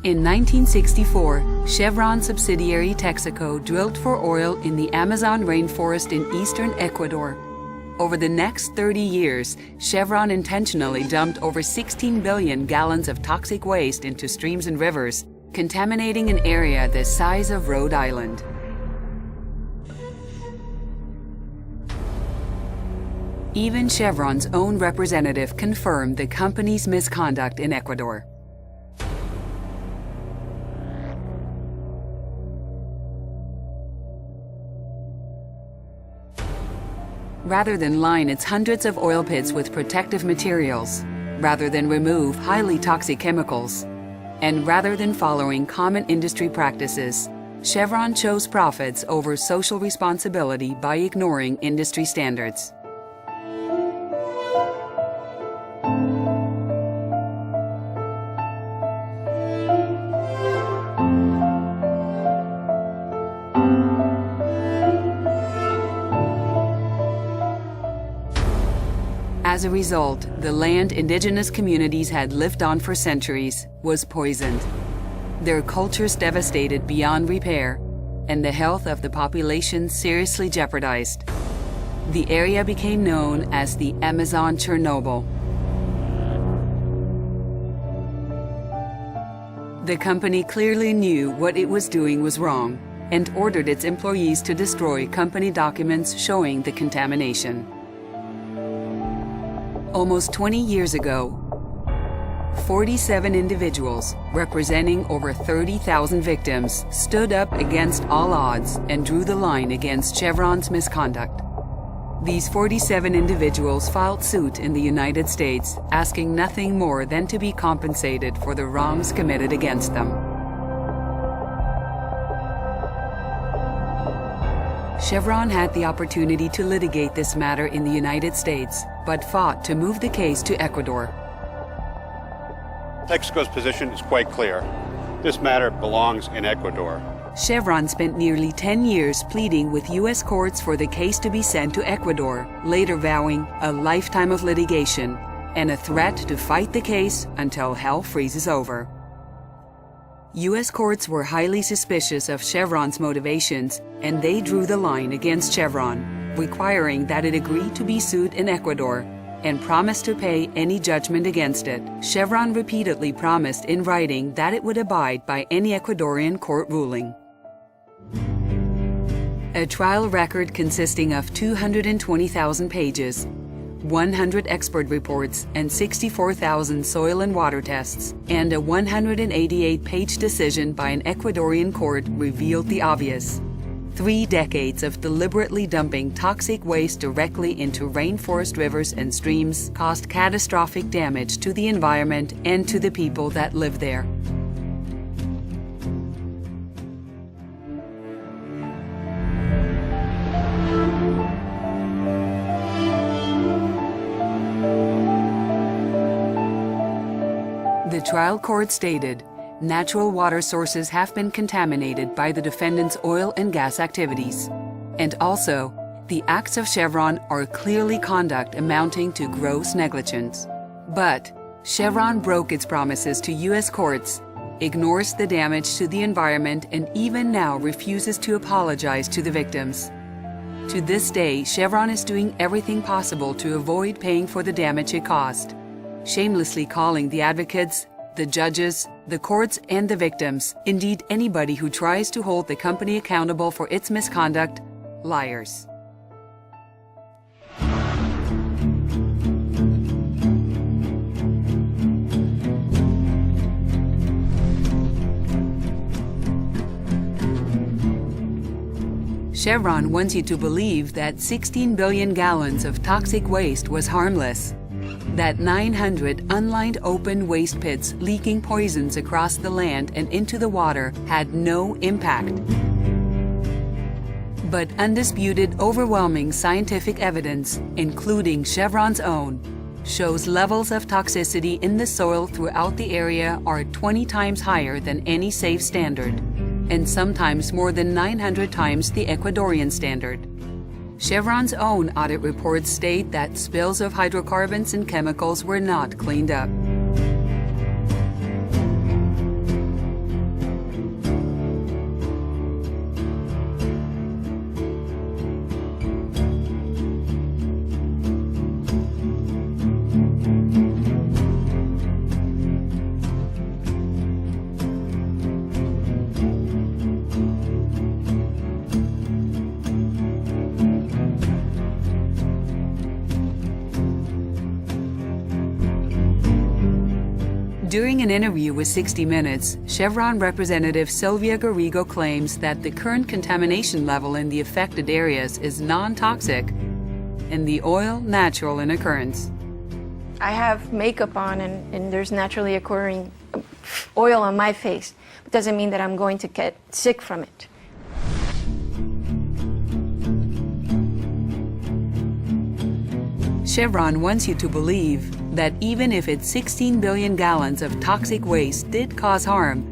In 1964, Chevron subsidiary Texaco drilled for oil in the Amazon rainforest in eastern Ecuador. Over the next 30 years, Chevron intentionally dumped over 16 billion gallons of toxic waste into streams and rivers, contaminating an area the size of Rhode Island. Even Chevron's own representative confirmed the company's misconduct in Ecuador. Rather than line its hundreds of oil pits with protective materials, rather than remove highly toxic chemicals, and rather than following common industry practices, Chevron chose profits over social responsibility by ignoring industry standards. As a result, the land indigenous communities had lived on for centuries was poisoned, their cultures devastated beyond repair, and the health of the population seriously jeopardized. The area became known as the Amazon Chernobyl. The company clearly knew what it was doing was wrong and ordered its employees to destroy company documents showing the contamination. Almost 20 years ago, 47 individuals representing over 30,000 victims stood up against all odds and drew the line against Chevron's misconduct. These 47 individuals filed suit in the United States, asking nothing more than to be compensated for the wrongs committed against them. Chevron had the opportunity to litigate this matter in the United States, but fought to move the case to Ecuador. Texaco's position is quite clear. This matter belongs in Ecuador. Chevron spent nearly 10 years pleading with U.S. courts for the case to be sent to Ecuador, later vowing a lifetime of litigation and a threat to fight the case until hell freezes over. U.S. courts were highly suspicious of Chevron's motivations, and they drew the line against Chevron, requiring that it agree to be sued in Ecuador and promise to pay any judgment against it. Chevron repeatedly promised in writing that it would abide by any Ecuadorian court ruling. A trial record consisting of 220,000 pages, 100 expert reports, and 64,000 soil and water tests, and a 188-page decision by an Ecuadorian court revealed the obvious. 3 decades of deliberately dumping toxic waste directly into rainforest rivers and streams caused catastrophic damage to the environment and to the people that live there. The trial court stated, natural water sources have been contaminated by the defendant's oil and gas activities. And also, the acts of Chevron are clearly conduct amounting to gross negligence. But Chevron broke its promises to U.S. courts, ignores the damage to the environment, and even now refuses to apologize to the victims. To this day, Chevron is doing everything possible to avoid paying for the damage it caused, shamelessly calling the advocates, the judges, the courts, and the victims, indeed anybody who tries to hold the company accountable for its misconduct, liars. Chevron wants you to believe that 16 billion gallons of toxic waste was harmless, that 900 unlined open waste pits leaking poisons across the land and into the water had no impact. But undisputed, overwhelming scientific evidence, including Chevron's own, shows levels of toxicity in the soil throughout the area are 20 times higher than any safe standard, and sometimes more than 900 times the Ecuadorian standard. Chevron's own audit reports state that spills of hydrocarbons and chemicals were not cleaned up. During an interview with 60 Minutes, Chevron representative Sylvia Garrigo claims that the current contamination level in the affected areas is non-toxic and the oil natural in occurrence. I have makeup on and there's naturally occurring oil on my face. It doesn't mean that I'm going to get sick from it. Chevron wants you to believe that even if its 16 billion gallons of toxic waste did cause harm,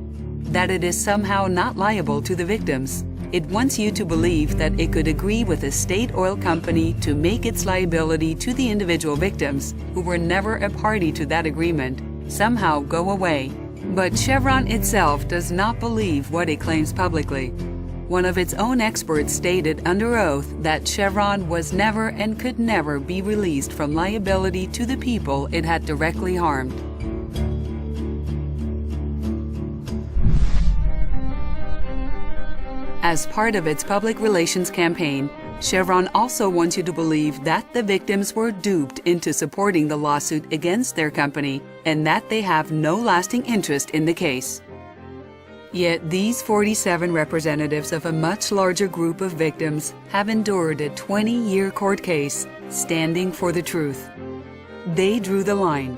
that it is somehow not liable to the victims. It wants you to believe that it could agree with a state oil company to make its liability to the individual victims, who were never a party to that agreement, somehow go away. But Chevron itself does not believe what it claims publicly. One of its own experts stated under oath that Chevron was never and could never be released from liability to the people it had directly harmed. As part of its public relations campaign, Chevron also wants you to believe that the victims were duped into supporting the lawsuit against their company and that they have no lasting interest in the case. Yet these 47 representatives of a much larger group of victims have endured a 20-year court case standing for the truth. They drew the line,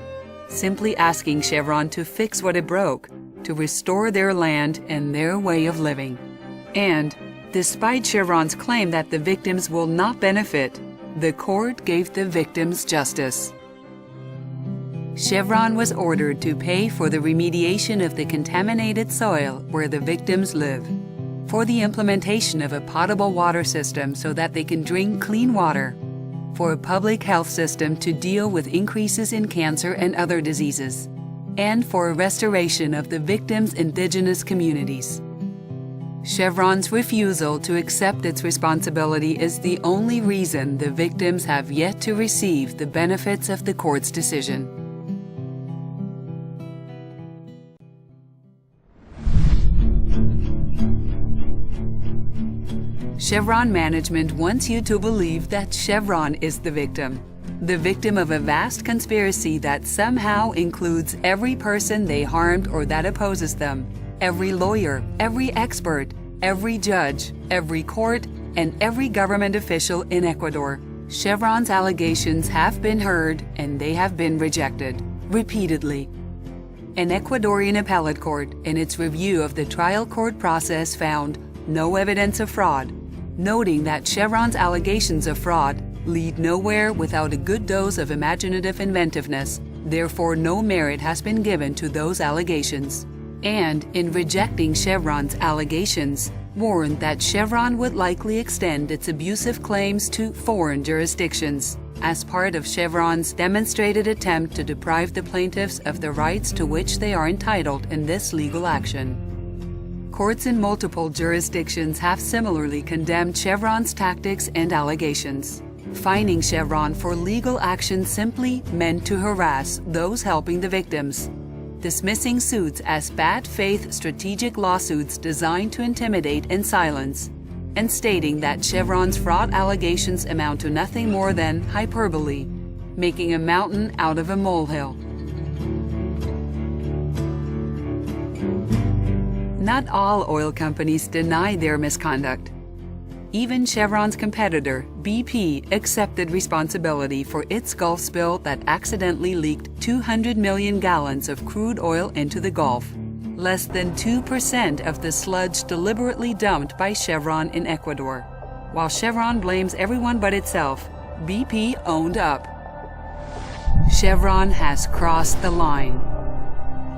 simply asking Chevron to fix what it broke, to restore their land and their way of living. And, despite Chevron's claim that the victims will not benefit, the court gave the victims justice. Chevron was ordered to pay for the remediation of the contaminated soil where the victims live, for the implementation of a potable water system so that they can drink clean water, for a public health system to deal with increases in cancer and other diseases, and for a restoration of the victims' indigenous communities. Chevron's refusal to accept its responsibility is the only reason the victims have yet to receive the benefits of the court's decision. Chevron management wants you to believe that Chevron is the victim of a vast conspiracy that somehow includes every person they harmed or that opposes them, every lawyer, every expert, every judge, every court, and every government official in Ecuador. Chevron's allegations have been heard and they have been rejected, repeatedly. An Ecuadorian appellate court, in its review of the trial court process, found no evidence of fraud, noting that Chevron's allegations of fraud lead nowhere without a good dose of imaginative inventiveness, therefore no merit has been given to those allegations. And, in rejecting Chevron's allegations, warned that Chevron would likely extend its abusive claims to foreign jurisdictions, as part of Chevron's demonstrated attempt to deprive the plaintiffs of the rights to which they are entitled in this legal action. Courts in multiple jurisdictions have similarly condemned Chevron's tactics and allegations, fining Chevron for legal action simply meant to harass those helping the victims, dismissing suits as bad faith strategic lawsuits designed to intimidate and silence, and stating that Chevron's fraud allegations amount to nothing more than hyperbole, making a mountain out of a molehill. Not all oil companies deny their misconduct. Even Chevron's competitor, BP, accepted responsibility for its Gulf spill that accidentally leaked 200 million gallons of crude oil into the Gulf, less than 2% of the sludge deliberately dumped by Chevron in Ecuador. While Chevron blames everyone but itself, BP owned up. Chevron has crossed the line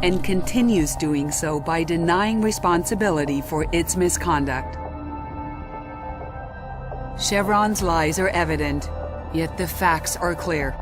and continues doing so by denying responsibility for its misconduct. Chevron's lies are evident, yet the facts are clear.